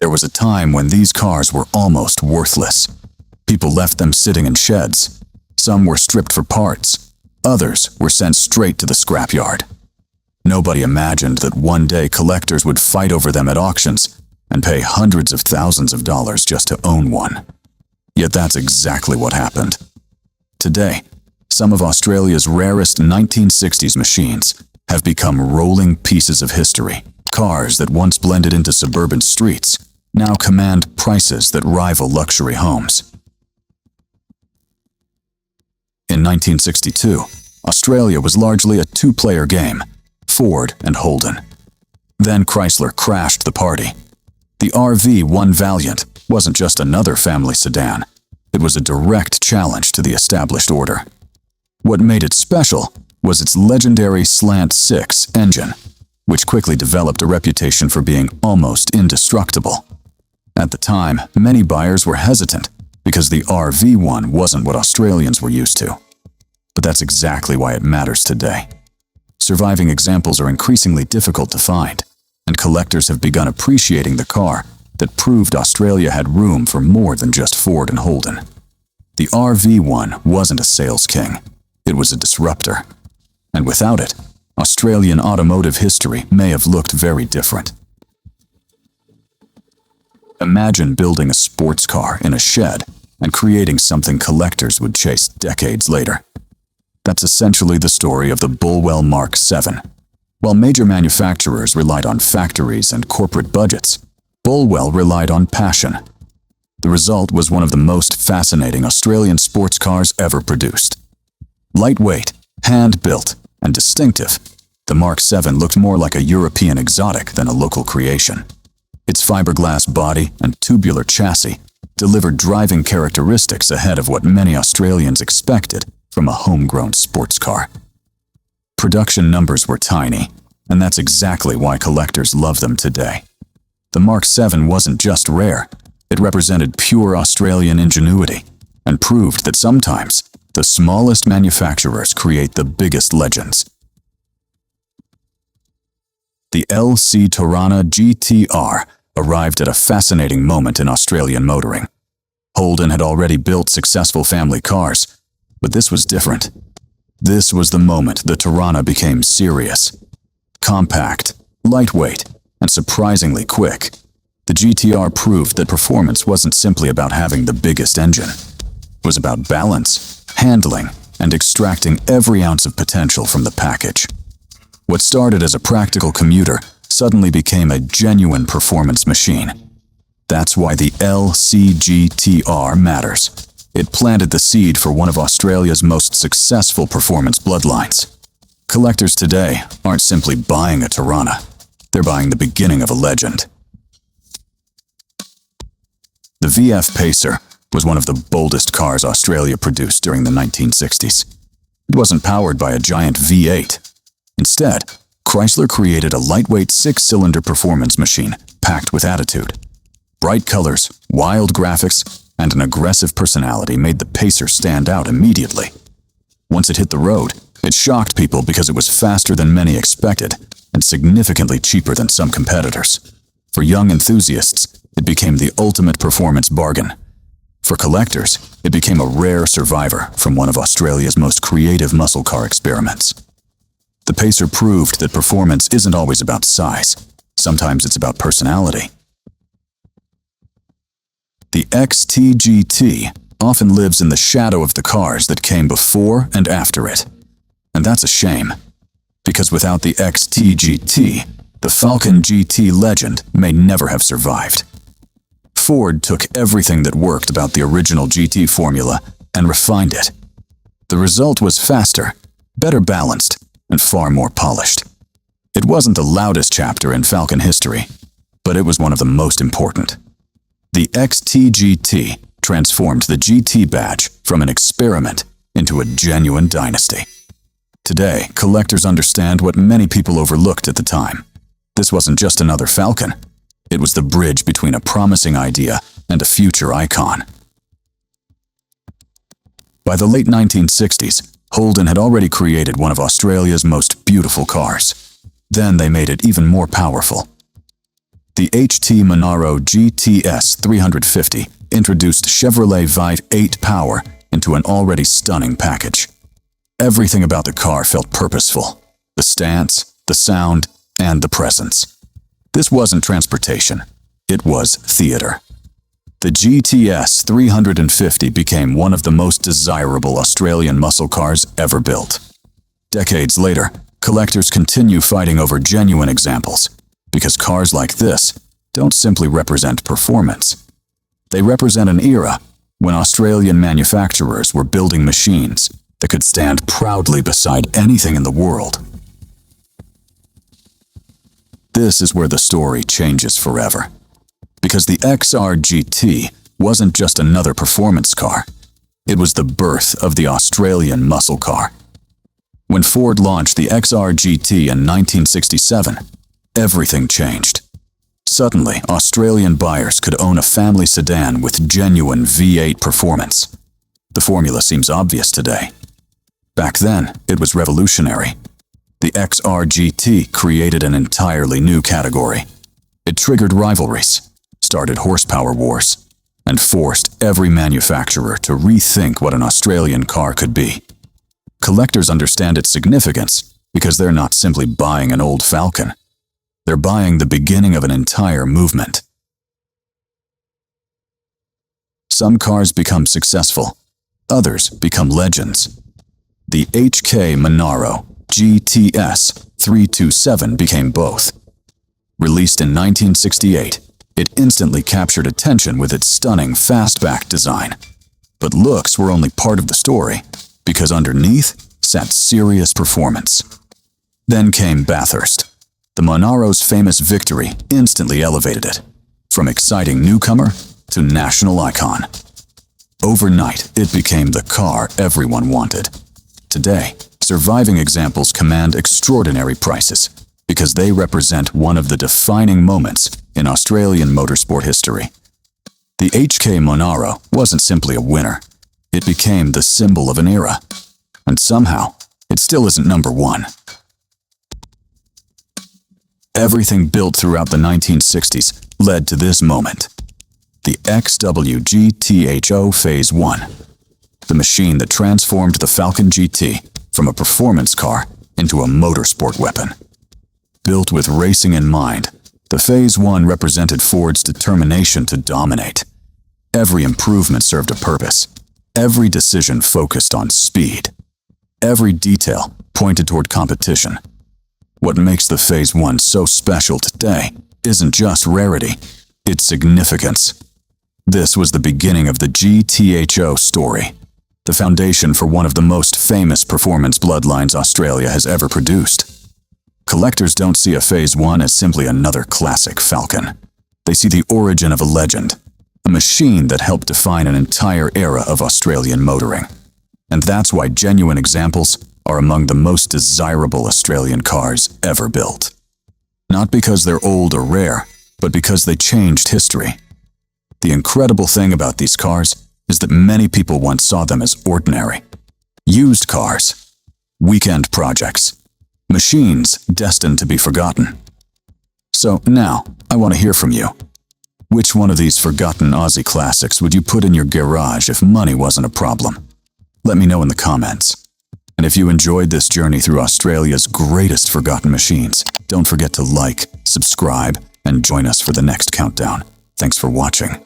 There was a time when these cars were almost worthless. People left them sitting in sheds. Some were stripped for parts. Others were sent straight to the scrapyard. Nobody imagined that one day collectors would fight over them at auctions and pay hundreds of thousands of dollars just to own one. Yet that's exactly what happened. Today, some of Australia's rarest 1960s machines have become rolling pieces of history. Cars that once blended into suburban streets now command prices that rival luxury homes. In 1962, Australia was largely a two-player game, Ford and Holden. Then Chrysler crashed the party. The RV-1 Valiant wasn't just another family sedan. It was a direct challenge to the established order. What made it special was its legendary slant-six engine, which quickly developed a reputation for being almost indestructible. At the time, many buyers were hesitant because the RV-1 wasn't what Australians were used to. But that's exactly why it matters today. Surviving examples are increasingly difficult to find, and collectors have begun appreciating the car that proved Australia had room for more than just Ford and Holden. The RV-1 wasn't a sales king, it was a disruptor. And without it, Australian automotive history may have looked very different. Imagine building a sports car in a shed and creating something collectors would chase decades later. That's essentially the story of the Bulwell Mark VII. While major manufacturers relied on factories and corporate budgets, Bulwell relied on passion. The result was one of the most fascinating Australian sports cars ever produced. Lightweight, hand-built, and distinctive, the Mark VII looked more like a European exotic than a local creation. Its fiberglass body and tubular chassis delivered driving characteristics ahead of what many Australians expected from a homegrown sports car. Production numbers were tiny, and that's exactly why collectors love them today. The Mark VII wasn't just rare, it represented pure Australian ingenuity and proved that sometimes the smallest manufacturers create the biggest legends. The LC Torana GTR arrived at a fascinating moment in Australian motoring. Holden had already built successful family cars, but this was different. This was the moment the Torana became serious. Compact, lightweight, and surprisingly quick, the GTR proved that performance wasn't simply about having the biggest engine. It was about balance, handling, and extracting every ounce of potential from the package. What started as a practical commuter suddenly became a genuine performance machine. That's why the LCGTR matters. It planted the seed for one of Australia's most successful performance bloodlines. Collectors today aren't simply buying a Torana, they're buying the beginning of a legend. The VF Pacer was one of the boldest cars Australia produced during the 1960s. It wasn't powered by a giant V8. Instead, Chrysler created a lightweight six-cylinder performance machine packed with attitude. Bright colors, wild graphics, and an aggressive personality made the Pacer stand out immediately. Once it hit the road, it shocked people because it was faster than many expected and significantly cheaper than some competitors. For young enthusiasts, it became the ultimate performance bargain. For collectors, it became a rare survivor from one of Australia's most creative muscle car experiments. The Pacer proved that performance isn't always about size. Sometimes it's about personality. The XTGT often lives in the shadow of the cars that came before and after it. And that's a shame, because without the XTGT, the Falcon GT legend may never have survived. Ford took everything that worked about the original GT formula and refined it. The result was faster, better balanced, and far more polished. It wasn't the loudest chapter in Falcon history, but it was one of the most important. The XTGT transformed the GT badge from an experiment into a genuine dynasty. Today, collectors understand what many people overlooked at the time. This wasn't just another Falcon. It was the bridge between a promising idea and a future icon. By the late 1960s, Holden had already created one of Australia's most beautiful cars. Then they made it even more powerful. The HT Monaro GTS 350 introduced Chevrolet Vite 8 power into an already stunning package. Everything about the car felt purposeful: the stance, the sound, and the presence. This wasn't transportation, it was theater. The GTS 350 became one of the most desirable Australian muscle cars ever built. Decades later, collectors continue fighting over genuine examples, because cars like this don't simply represent performance. They represent an era when Australian manufacturers were building machines that could stand proudly beside anything in the world. This is where the story changes forever. Because the XR GT wasn't just another performance car, it was the birth of the Australian muscle car. When Ford launched the XR GT in 1967, everything changed. Suddenly, Australian buyers could own a family sedan with genuine V8 performance. The formula seems obvious today. Back then, it was revolutionary. The XR GT created an entirely new category. It triggered rivalries, started horsepower wars, and forced every manufacturer to rethink what an Australian car could be. Collectors understand its significance because they're not simply buying an old Falcon. They're buying the beginning of an entire movement. Some cars become successful, others become legends. The HK Monaro GTS 327 became both. Released in 1968, it instantly captured attention with its stunning fastback design. But looks were only part of the story, because underneath sat serious performance. Then came Bathurst. The Monaro's famous victory instantly elevated it, from exciting newcomer to national icon. Overnight, it became the car everyone wanted. Today, surviving examples command extraordinary prices because they represent one of the defining moments in Australian motorsport history. The HK Monaro wasn't simply a winner. It became the symbol of an era. And somehow, it still isn't number one. Everything built throughout the 1960s led to this moment. The XWGTHO Phase 1. The machine that transformed the Falcon GT from a performance car into a motorsport weapon. Built with racing in mind, the Phase 1 represented Ford's determination to dominate. Every improvement served a purpose. Every decision focused on speed. Every detail pointed toward competition. What makes the Phase 1 so special today isn't just rarity, it's significance. This was the beginning of the GTHO story, the foundation for one of the most famous performance bloodlines Australia has ever produced. Collectors don't see a Phase 1 as simply another classic Falcon. They see the origin of a legend, a machine that helped define an entire era of Australian motoring. And that's why genuine examples are among the most desirable Australian cars ever built. Not because they're old or rare, but because they changed history. The incredible thing about these cars is that many people once saw them as ordinary. Used cars, weekend projects, machines destined to be forgotten. So now, I want to hear from you. Which one of these forgotten Aussie classics would you put in your garage if money wasn't a problem? Let me know in the comments. And if you enjoyed this journey through Australia's greatest forgotten machines, don't forget to like, subscribe, and join us for the next countdown. Thanks for watching.